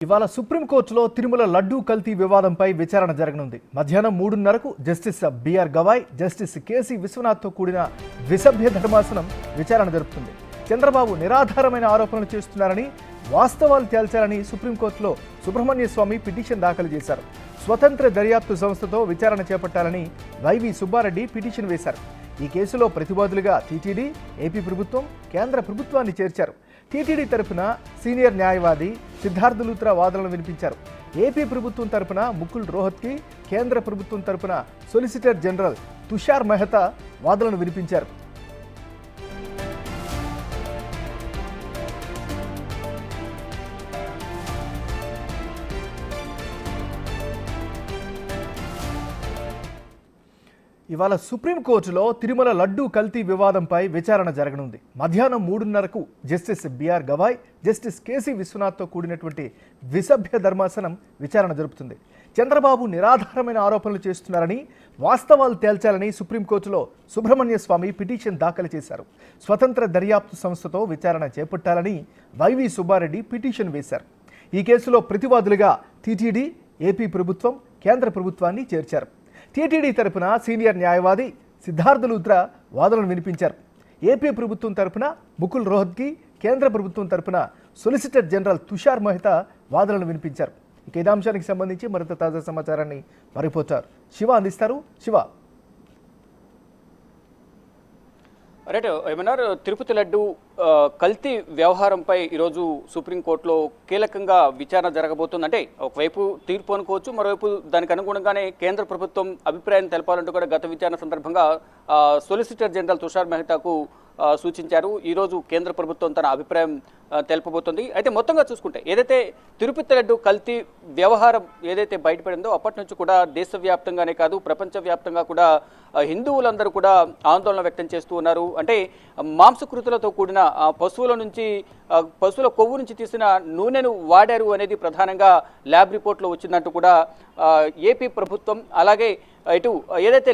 ఇవాళ సుప్రీంకోర్టులో తిరుమల లడ్డూ కల్తీ వివాదంపై విచారణ జరగనుంది. మధ్యాహ్నం 3:30కు justice BR Gavai, justice KC విశ్వనాథ్తో కూడిన ద్విసభ్య ధర్మాసనం విచారణ జరుపుతుంది. చంద్రబాబు నిరాధారమైన ఆరోపణలు చేస్తున్నారని, వాస్తవాలు తేల్చాలని సుప్రీంకోర్టులో సుబ్రహ్మణ్య స్వామి పిటిషన్ దాఖలు చేశారు. స్వతంత్ర దర్యాప్తు సంస్థతో విచారణ చేపట్టాలని వైవి సుబ్బారెడ్డి పిటిషన్ వేశారు. ఈ కేసులో ప్రతివాదులుగా టీటీడీ, ఏపీ ప్రభుత్వం, కేంద్ర ప్రభుత్వాన్ని చేర్చారు. టీటీడీ తరపున సీనియర్ న్యాయవాది సిద్ధార్థ లూత్రా వాదనలు వినిపించారు. ఏపీ ప్రభుత్వం తరపున ముకుల్ రోహత్కి, కేంద్ర ప్రభుత్వం తరపున సొలిసిటర్ జనరల్ తుషార్ మెహతా వాదనలు వినిపించారు. ఇవాళ సుప్రీంకోర్టులో తిరుమల లడ్డూ కల్తీ వివాదంపై విచారణ జరగనుంది. మధ్యాహ్నం 3:30కు justice BR Gavai, justice KC విశ్వనాథ్తో కూడినటువంటి ద్విసభ్య ధర్మాసనం విచారణ జరుపుతుంది. చంద్రబాబు నిరాధారమైన ఆరోపణలు చేస్తున్నారని, వాస్తవాలు తేల్చాలని సుప్రీంకోర్టులో సుబ్రహ్మణ్య స్వామి పిటిషన్ దాఖలు చేశారు. స్వతంత్ర దర్యాప్తు సంస్థతో విచారణ చేపట్టాలని వైవి సుబ్బారెడ్డి పిటిషన్ వేశారు. ఈ కేసులో ప్రతివాదులుగా టీటీడీ, ఏపీ ప్రభుత్వం, కేంద్ర ప్రభుత్వాన్ని చేర్చారు. టీటీడీ తరపున సీనియర్ న్యాయవాది సిద్ధార్థ లూత్రా వాదనలు వినిపించారు. ఏపీ ప్రభుత్వం తరపున ముకుల్ రోహత్కి, కేంద్ర ప్రభుత్వం తరపున సొలిసిటర్ జనరల్ తుషార్ మెహతా వాదనలు వినిపించారు. ఇక ఇదే అంశానికి సంబంధించి మరింత తాజా సమాచారాన్ని మా రిపోర్టర్ శివ అందిస్తారు. శివ, రైట్, ఏమన్నారు? తిరుపతి లడ్డు కల్తీ వ్యవహారంపై ఈరోజు సుప్రీంకోర్టులో కీలకంగా విచారణ జరగబోతుంది. అంటే ఒకవైపు తీర్పు అనుకోవచ్చు, మరోవైపు దానికి అనుగుణంగానే కేంద్ర ప్రభుత్వం అభిప్రాయం తెలపాలంటూ కూడా గత విచారణ సందర్భంగా సొలిసిటర్ జనరల్ తుషార్ మెహతాకు సూచించారు. ఈరోజు కేంద్ర ప్రభుత్వం తన అభిప్రాయం తెలపబోతుంది. అయితే మొత్తంగా చూసుకుంటే ఏదైతే తిరుపతి లడ్డు కల్తీ వ్యవహారం ఏదైతే బయటపడిందో అప్పటి నుంచి కూడా దేశవ్యాప్తంగానే కాదు, ప్రపంచవ్యాప్తంగా కూడా హిందువులందరూ కూడా ఆందోళన వ్యక్తం చేస్తూ ఉన్నారు. అంటే మాంసకృతులతో కూడిన పశువుల కొవ్వు నుంచి తీసిన నూనెను వాడారు అనేది ప్రధానంగా ల్యాబ్ రిపోర్ట్లో వచ్చిందంటూ కూడా ఏపీ ప్రభుత్వం, అలాగే ఇటు ఏదైతే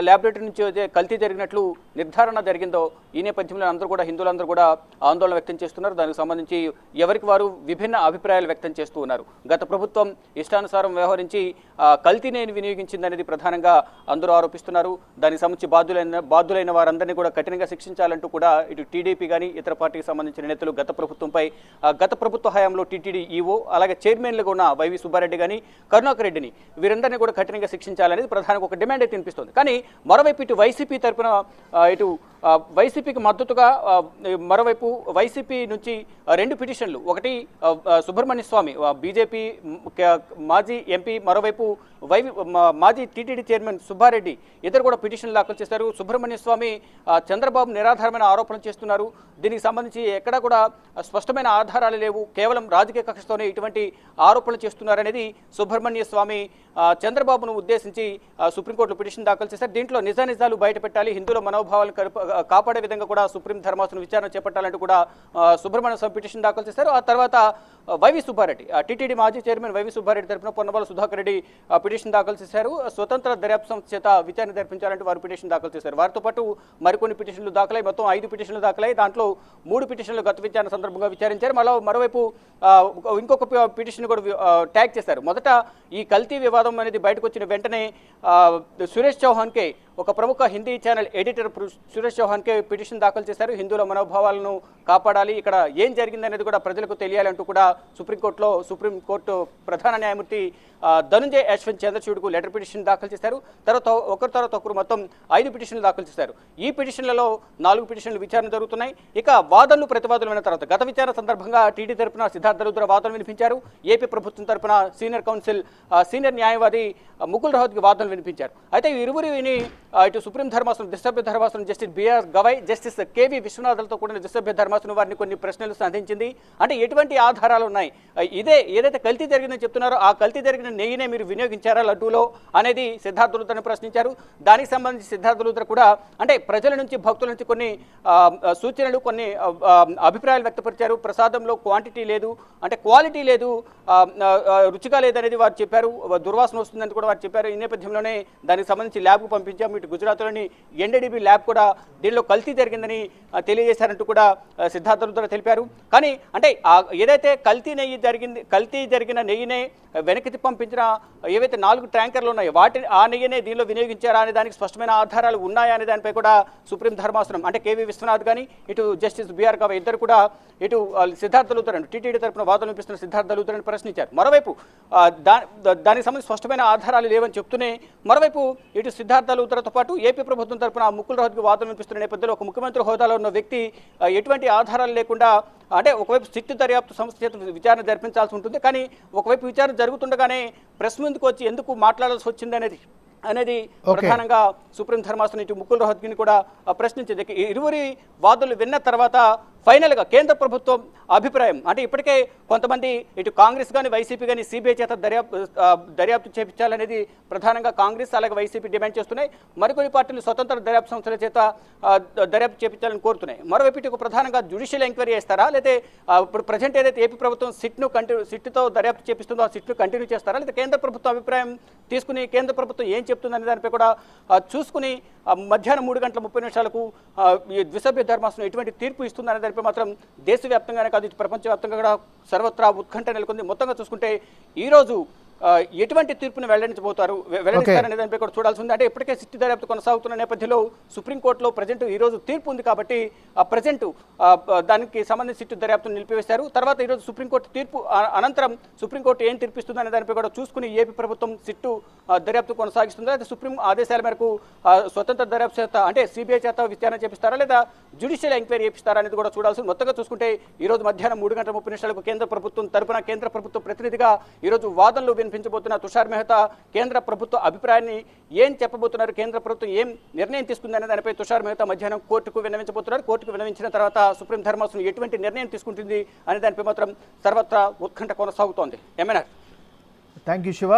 ల్యాబొరేటరీ నుంచి అయితే కల్తీ జరిగినట్లు నిర్ధారణ జరిగిందో ఈ నేపథ్యంలో అందరూ కూడా హిందువులందరూ కూడా ఆందోళన వ్యక్తం చేస్తున్నారు. దానికి సంబంధించి ఎవరికి వారు విభిన్న అభిప్రాయాలు వ్యక్తం చేస్తూ ఉన్నారు. గత ప్రభుత్వం ఇష్టానుసారం వ్యవహరించి కల్తీని వినియోగించిందనేది ప్రధానంగా అందరూ ఆరోపిస్తున్నారు. దానికి సంబంధించి బాధ్యులైన వారందరినీ కూడా కఠినంగా శిక్షించాలంటూ కూడా ఇటు టీడీపీ కానీ ఇతర పార్టీకి సంబంధించిన నేతలు గత ప్రభుత్వ హయాంలో టీటీడీ ఈవో, అలాగే చైర్మన్లుగా ఉన్న వైవి సుబ్బారెడ్డి కానీ కరుణాకర్ రెడ్డిని వీరందరినీ కూడా కఠినంగా శిక్షించాలనేది ప్రధానంగా ఒక డిమాండ్ అయితే వినిపిస్తుంది. కానీ మరోవైపు ఇటు వైసీపీ తరపున వైసీపీకి మద్దతుగా మరోవైపు వైసీపీ నుంచి 2 పిటిషన్లు, ఒకటి సుబ్రహ్మణ్య స్వామి బీజేపీ మాజీ ఎంపీ, మరోవైపు మాజీ టీటీడీ చైర్మన్ సుబ్బారెడ్డి ఇద్దరు కూడా పిటిషన్లు దాఖలు చేశారు. సుబ్రహ్మణ్య స్వామి చంద్రబాబు నిరాధారమైన ఆరోపణలు చేస్తున్నారు, దీనికి సంబంధించి ఎక్కడా కూడా స్పష్టమైన ఆధారాలు లేవు, కేవలం రాజకీయ కక్షతోనే ఇటువంటి ఆరోపణలు చేస్తున్నారనేది సుబ్రహ్మణ్య స్వామి చంద్రబాబును ఉద్దేశించి సుప్రీంకోర్టులో పిటిషన్ దాఖలు చేశారు. దీంట్లో నిజానిజాలు బయటపెట్టాలి, హిందువుల మనోభావాలను కాపాడే విధంగా కూడా సుప్రీం ధర్మాసనం విచారణ చేపట్టాలంటూ కూడా సుబ్రహ్మణ్య స్వామి పిటిషన్ దాఖలు చేశారు. ఆ తర్వాత వైవి సుబ్బారెడ్డి, టీటీడీ మాజీ చైర్మన్ వైవి సుబ్బారెడ్డి తరపున పొన్నబాల సుధాకర్ రెడ్డి పిటిషన్ దాఖలు చేశారు. స్వతంత్ర దర్యాప్తు సంస్థ చేత విచారణ జరిపించాలంటూ వారు పిటిషన్ దాఖలు చేశారు. వారితో పాటు మరికొన్ని పిటిషన్లు దాఖలై మొత్తం 5 పిటిషన్లు దాఖలై దాంట్లో 3 పిటిషన్లు గత విచారణ సందర్భంగా విచారించారు. మరోవైపు ఇంకొక పిటిషన్ కూడా ట్యాగ్ చేశారు. మొదట ఈ కల్తీ వివాదం అనేది బయటకు వచ్చిన వెంటనే సురేష్ చౌహాన్కే, ఒక ప్రముఖ Hindi channel editor Suresh Chavhanke petition దాఖలు చేశారు. హిందువుల మనోభావాలను కాపాడాలి, ఇక్కడ ఏం జరిగిందనేది కూడా ప్రజలకు తెలియాలంటూ కూడా సుప్రీంకోర్టు ప్రధాన న్యాయమూర్తి ధనుంజయ్ యశ్వంత్ చంద్రచూడ్కు లెటర్ పిటిషన్ దాఖలు చేశారు. తర్వాత ఒకరు మొత్తం 5 పిటిషన్లు దాఖలు చేశారు. ఈ పిటిషన్లలో 4 పిటిషన్లు విచారణ జరుగుతున్నాయి. ఇక వాదనలు ప్రతివాదనలు అయిన తర్వాత గత విచారణ సందర్భంగా టీడీ తరపున సిద్ధార్థ లూత్రా వాదనలు వినిపించారు. ఏపీ ప్రభుత్వం తరపున సీనియర్ న్యాయవాది ముకుల్ రోహత్కి వాదనలు వినిపించారు. అయితే ఇరువురిని ఇటు సుప్రీం ధర్మాసనం ద్విసభ్య ధర్మాసనం justice BR Gavai, justice KV విశ్వనాథ్లతో కూడిన ద్విసభ్య ధర్మాసనం వారిని కొన్ని ప్రశ్నలు సంధించింది. అంటే ఎటువంటి ఆధారాలు ఉన్నాయి, ఏదైతే కల్తీ జరిగిందని చెప్తున్నారో ఆ కల్తీ జరిగిన నెయ్యినే మీరు వినియోగించారా లడ్డూలో అనేది సిద్ధార్థ లూత్రాను ప్రశ్నించారు. దానికి సంబంధించి సిద్ధార్థ లూత్రా కూడా అంటే ప్రజల నుంచి, భక్తుల నుంచి కొన్ని సూచనలు, కొన్ని అభిప్రాయాలు వ్యక్తపరిచారు. ప్రసాదంలో క్వాంటిటీ లేదు, అంటే క్వాలిటీ లేదు, రుచిగా లేదనేది వారు చెప్పారు, దుర్వాసన వస్తుందని కూడా వారు చెప్పారు. ఈ నేపథ్యంలోనే దానికి సంబంధించి ల్యాబ్కు పంపించాము. ఇటు గుజరాత్లోని ఎన్డీడీబీ ల్యాబ్ కూడా దీనిలో కల్తీ జరిగిందని తెలియజేశారంటూ కూడా సిద్ధార్థ లూథ్రా తెలిపారు. కానీ అంటే ఏదైతే కల్తీ జరిగిన నెయ్యినే వెనక్కి పంపించిన ఏవైతే 4 ట్యాంకర్లు ఉన్నాయో ఆ నెయ్యినే దీనిలో వినియోగించారా అనే దానికి స్పష్టమైన ఆధారాలు ఉన్నాయా అనే దానిపై కూడా సుప్రీం ధర్మాసనం అంటే కేవీ విశ్వనాథ్ కానీ ఇటు జస్టిస్ బిఆర్ గవాయ్ ఇద్దరు కూడా ఇటు సిద్ధార్థ లూథ్రా టీటీడీ తరపున వాదనలు వినిపిస్తున్న సిద్ధార్థ లూథ్రాని ప్రశ్నించారు. మరోవైపు దానికి సంబంధించి స్పష్టమైన ఆధారాలు లేవని చెప్తూనే మరోవైపు ఇటు సిద్ధార్థ లూథ్రాతో పాటు ఏపీ ప్రభుత్వం తరపున ముకుల్ రోహత్గి వాదనలు వినిపిస్తున్న నేపథ్యంలో ఒక ముఖ్యమంత్రి హోదాలో ఉన్న వ్యక్తి ఎటువంటి ఆధారాలు లేకుండా అంటే ఒకవైపు సిట్టు దర్యాప్తు సంస్థ చేత విచారణ జరిపించాల్సి ఉంటుంది. కానీ ఒకవైపు విచారణ జరుగుతుండగానే ప్రెస్ ముందుకు వచ్చి ఎందుకు మాట్లాడాల్సి వచ్చింది అనేది ప్రధానంగా సుప్రీం ధర్మాసనం ఇటు ముకుల్ రోహత్గిని కూడా ప్రశ్నించింది. ఇరువురి వాదనలు విన్న తర్వాత ఫైనల్గా కేంద్ర ప్రభుత్వం అభిప్రాయం అంటే ఇప్పటికే కొంతమంది ఇటు కాంగ్రెస్ కానీ వైసీపీ కానీ సిబిఐ చేత దర్యాప్తు చేపించాలనేది ప్రధానంగా కాంగ్రెస్ అలాగే వైసీపీ డిమాండ్ చేస్తున్నాయి. మరికొన్ని పార్టీలు స్వతంత్ర దర్యాప్తు సంస్థల చేత దర్యాప్తు చేపించాలని కోరుతున్నాయి. మరోవైపు ఇటు ప్రధానంగా జ్యుడిషియల్ ఎంక్వైరీ చేస్తారా లేదా ఇప్పుడు ప్రజెంట్ ఏదైతే ఏపీ ప్రభుత్వం సిట్తో దర్యాప్తు చేపిస్తుందో ఆ సిట్ను కంటిన్యూ చేస్తారా లేదా కేంద్ర ప్రభుత్వం అభిప్రాయం తీసుకుని కేంద్ర ప్రభుత్వం ఏం చెప్తుందనే దానిపై కూడా చూసుకుని మధ్యాహ్నం 3:30 ఈ ద్విసభ్య ధర్మాసనం ఎటువంటి తీర్పు ఇస్తుందనే దానిపై మాత్రం దేశవ్యాప్తంగానే కాదు ప్రపంచవ్యాప్తంగా కూడా సర్వత్రా ఉత్కంఠ నెలకొంది. మొత్తంగా చూసుకుంటే ఈరోజు ఎటువంటి తీర్పును వెల్లడిస్తారనే దానిపై కూడా చూడాల్సి ఉంది. అంటే ఇప్పటికే సిట్టు దర్యాప్తు కొనసాగుతున్న నేపథ్యంలో సుప్రీంకోర్టులో ప్రజెంట్ ఈరోజు తీర్పు ఉంది కాబట్టి ప్రజెంట్ దానికి సంబంధించి సిట్టు దర్యాప్తును నిలిపివేశారు. తర్వాత ఈరోజు సుప్రీంకోర్టు తీర్పు అనంతరం సుప్రీంకోర్టు ఏం తీర్పిస్తుంది అనే దానిపై కూడా చూసుకుని ఏపీ ప్రభుత్వం సిట్టు దర్యాప్తు కొనసాగిస్తుందా అయితే సుప్రీం ఆదేశాల మేరకు స్వతంత్ర దర్యాప్తు చేత అంటే సిబిఐ చేత విచారణ చేపిస్తారా లేదా జ్యుడిషియల్ ఎంక్వైరీ చేపిస్తారా అనేది కూడా చూడాల్సి ఉంది. మొత్తంగా చూసుకుంటే ఈరోజు మధ్యాహ్నం 3:30 కేంద్ర ప్రభుత్వం తరపున కేంద్ర ప్రభుత్వ ప్రతినిధిగా ఈరోజు వాదనలు వినిపించబోతున్న తుషార్ మెహతా కేంద్ర ప్రభుత్వ అభిప్రాయాన్ని ఏం చెప్పబోతున్నారు, కేంద్ర ప్రభుత్వం ఏం నిర్ణయం తీసుకుందనే దానిపై తుషార్ మెహతా మధ్యాహ్నం కోర్టుకు విన్నవించబోతున్నారు. కోర్టుకు విన్నవించిన తర్వాత సుప్రీం ధర్మాసనం ఎటువంటి నిర్ణయం తీసుకుంటుంది అనే దానిపై మాత్రం సర్వత్రా ఉత్కంఠ కొనసాగుతోంది. Thank you Shiva.